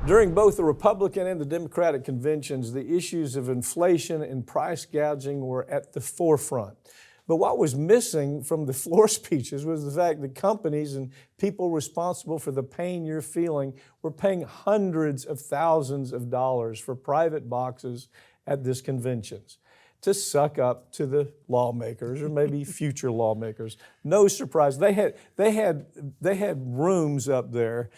During both the Republican and the Democratic conventions, the issues of inflation and price gouging were at the forefront. But what was missing from the floor speeches was the fact that companies and people responsible for the pain you're feeling were paying hundreds of thousands of dollars for private boxes at these conventions to suck up to the lawmakers or maybe future lawmakers. No surprise. They had rooms up there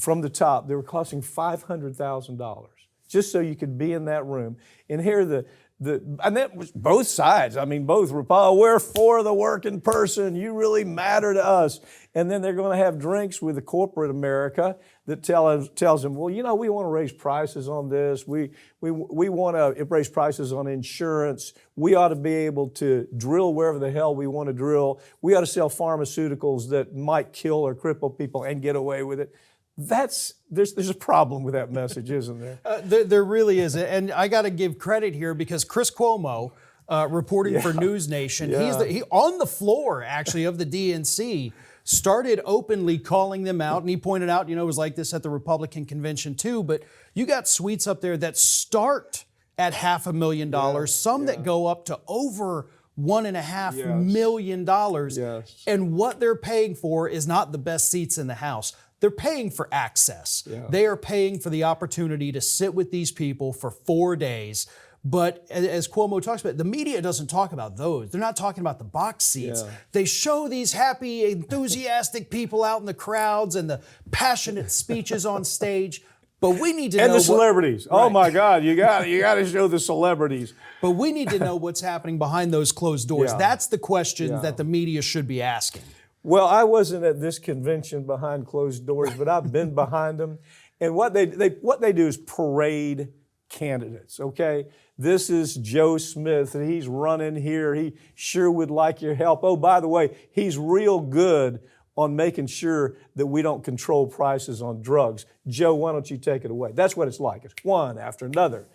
from the top. They were costing $500,000 just so you could be in that room and hear and that was both sides. I mean, both Republicans, we're for the working person. You really matter to us. And then they're going to have drinks with the corporate America that tells them, well, we want to raise prices on this. We want to raise prices on insurance. We ought to be able to drill wherever the hell we want to drill. We ought to sell pharmaceuticals that might kill or cripple people and get away with it. There's a problem with that message, isn't there? There really is. And I got to give credit here because Chris Cuomo, reporting for News Nation, he on the floor, actually, of the DNC, started openly calling them out. And he pointed out, it was like this at the Republican convention too, but you got suites up there that start at $500,000, some that go up to over $1.5 million. Yes. And what they're paying for is not the best seats in the House. They're paying for access. Yeah. They are paying for the opportunity to sit with these people for 4 days. But as Cuomo talks about, the media doesn't talk about those. They're not talking about the box seats. Yeah. They show these happy, enthusiastic people out in the crowds and the passionate speeches on stage. But we need to know. And the celebrities. Right. Oh my God, you got to show the celebrities. But we need to know what's happening behind those closed doors. Yeah. That's the question that the media should be asking. Well, I wasn't at this convention behind closed doors, but I've been behind them. And what they do is parade candidates, okay? This is Joe Smith, and he's running here. He sure would like your help. Oh, by the way, he's real good on making sure that we don't control prices on drugs. Joe, why don't you take it away? That's what it's like. It's one after another.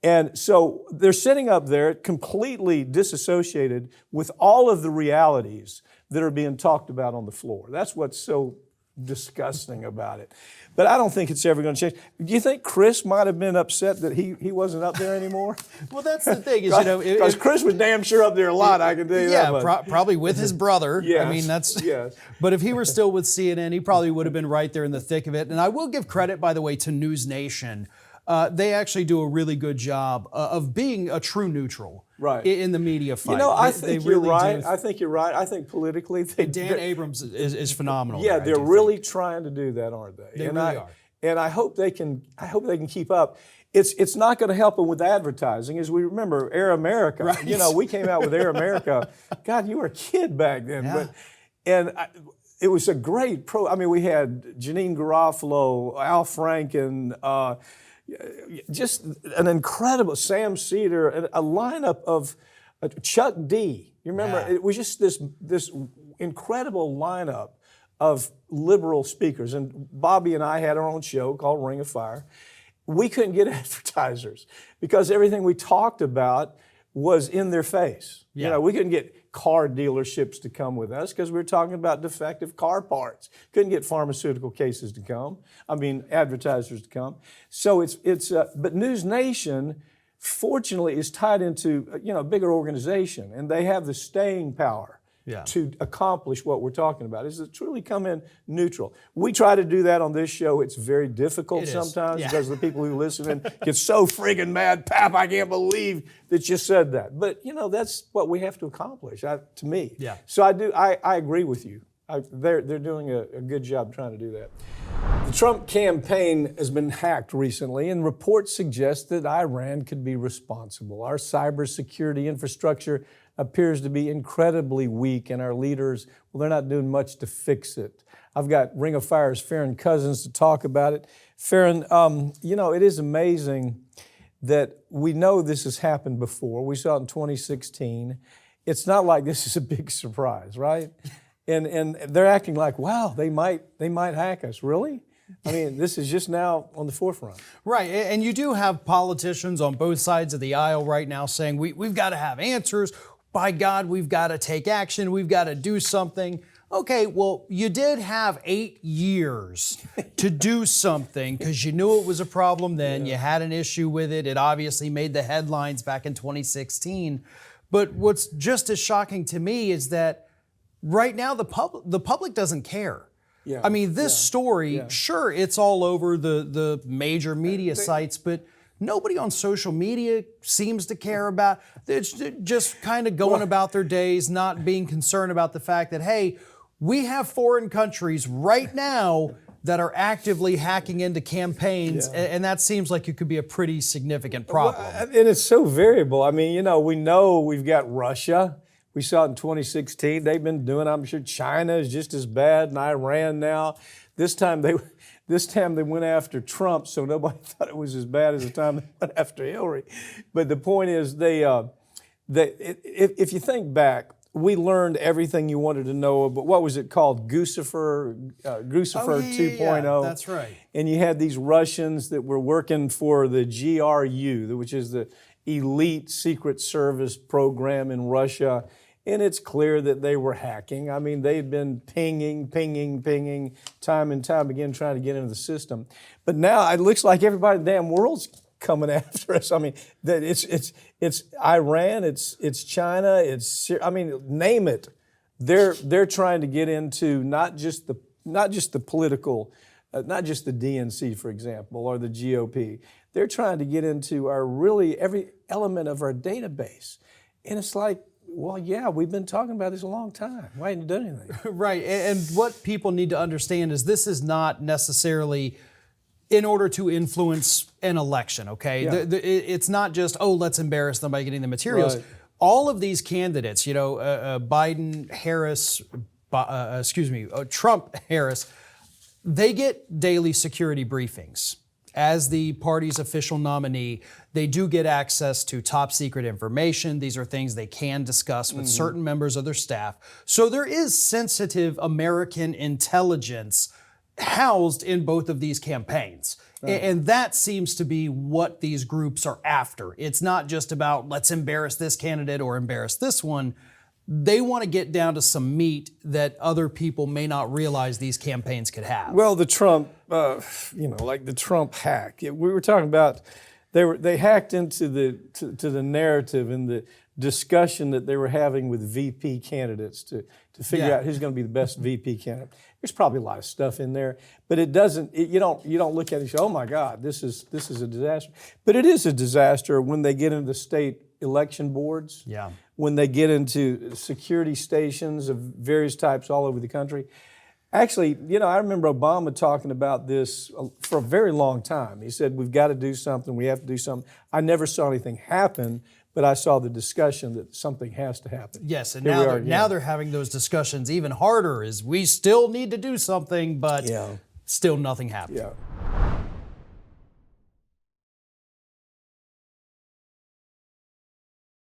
And so they're sitting up there completely disassociated with all of the realities that are being talked about on the floor. That's what's so disgusting about it. But I don't think it's ever going to change. Do you think Chris might have been upset that he wasn't up there anymore? Well, that's the thing is, because Chris was damn sure up there a lot, I can tell you that. Yeah, probably with his brother. Yes, I mean, that's. Yes. But if he were still with CNN, he probably would have been right there in the thick of it. And I will give credit, by the way, to News Nation. They actually do a really good job of being a true neutral in the media fight. I think you're right. I think you're right. I think politically, Dan Abrams is phenomenal. Yeah, they're really trying to do that, aren't they? They really are. And I hope they can keep up. It's not going to help them with advertising, as we remember Air America. Right. We came out with Air America. God, you were a kid back then. Yeah. It was a great we had Janine Garofalo, Al Franken. Just an incredible Sam Cedar, a lineup of Chuck D. You remember? Yeah. It was just this incredible lineup of liberal speakers. And Bobby and I had our own show called Ring of Fire. We couldn't get advertisers because everything we talked about was in their face. Yeah. We couldn't get car dealerships to come with us because we were talking about defective car parts. Couldn't get pharmaceutical cases to come. Advertisers to come. So but News Nation, fortunately, is tied into a bigger organization, and they have the staying power to accomplish what we're talking about. Is to truly come in neutral. We try to do that on this show. It's very difficult sometimes because the people who listen in get so friggin' mad. Pap, I can't believe that you said that. But that's what we have to accomplish. To me. Yeah. So I agree with you. They're doing a good job trying to do that. The Trump campaign has been hacked recently, and reports suggest that Iran could be responsible. Our cybersecurity infrastructure appears to be incredibly weak, and our leaders, they're not doing much to fix it. I've got Ring of Fire's Farron Cousins to talk about it. Farron, it is amazing that we know this has happened before. We saw it in 2016. It's not like this is a big surprise, right? And they're acting like, wow, they might hack us. Really? This is just now on the forefront. Right, and you do have politicians on both sides of the aisle right now saying we've got to have answers. By God, we've got to take action. We've got to do something. Okay, well, you did have 8 years to do something because you knew it was a problem then. You had an issue with it. It obviously made the headlines back in 2016. But what's just as shocking to me is that right now the public doesn't care. Yeah. I mean, this story, sure, it's all over the major media sites, but nobody on social media seems to care about. It's just kind of going about their days, not being concerned about the fact that, hey, we have foreign countries right now that are actively hacking into campaigns, and that seems like it could be a pretty significant problem. Well, and it's so variable. I mean, we know we've got Russia. We saw it in 2016. They've been doing, I'm sure China is just as bad, and Iran now. This time they went after Trump, so nobody thought it was as bad as the time they went after Hillary. But the point is, if you think back, we learned everything you wanted to know, but what was it called? Guccifer 2.0. Yeah, that's right. And you had these Russians that were working for the GRU, which is the elite secret service program in Russia. And it's clear that they were hacking. I mean, they'd been pinging time and time again, trying to get into the system. But now it looks like everybody in the damn world's coming after us. I mean, that it's Iran, it's China, name it. They're trying to get into not just the political, not just the DNC, for example, or the GOP. They're trying to get into every element of our database, and it's like, well, yeah, we've been talking about this a long time. Why haven't you done anything? Right, and what people need to understand is this is not necessarily in order to influence an election, okay? Yeah. It's not just, let's embarrass them by getting the materials. Right. All of these candidates, Biden, Harris, Trump, Harris, they get daily security briefings. As the party's official nominee, they do get access to top secret information. These are things they can discuss with certain members of their staff. So there is sensitive American intelligence housed in both of these campaigns. Right. And that seems to be what these groups are after. It's not just about let's embarrass this candidate or embarrass this one. They want to get down to some meat that other people may not realize these campaigns could have. Well, the Trump, like the Trump hack. We were talking about they hacked into the narrative and the discussion that they were having with VP candidates to figure out who's going to be the best VP candidate. There's probably a lot of stuff in there, but it doesn't. You don't look at it and say, "Oh my God, this is a disaster." But it is a disaster when they get into the state election boards. Yeah. When they get into security stations of various types all over the country. Actually, I remember Obama talking about this for a very long time. He said, we've got to do something, we have to do something. I never saw anything happen, but I saw the discussion that something has to happen. Yes, and now they're having those discussions even harder, is we still need to do something, but still nothing happened. Yeah.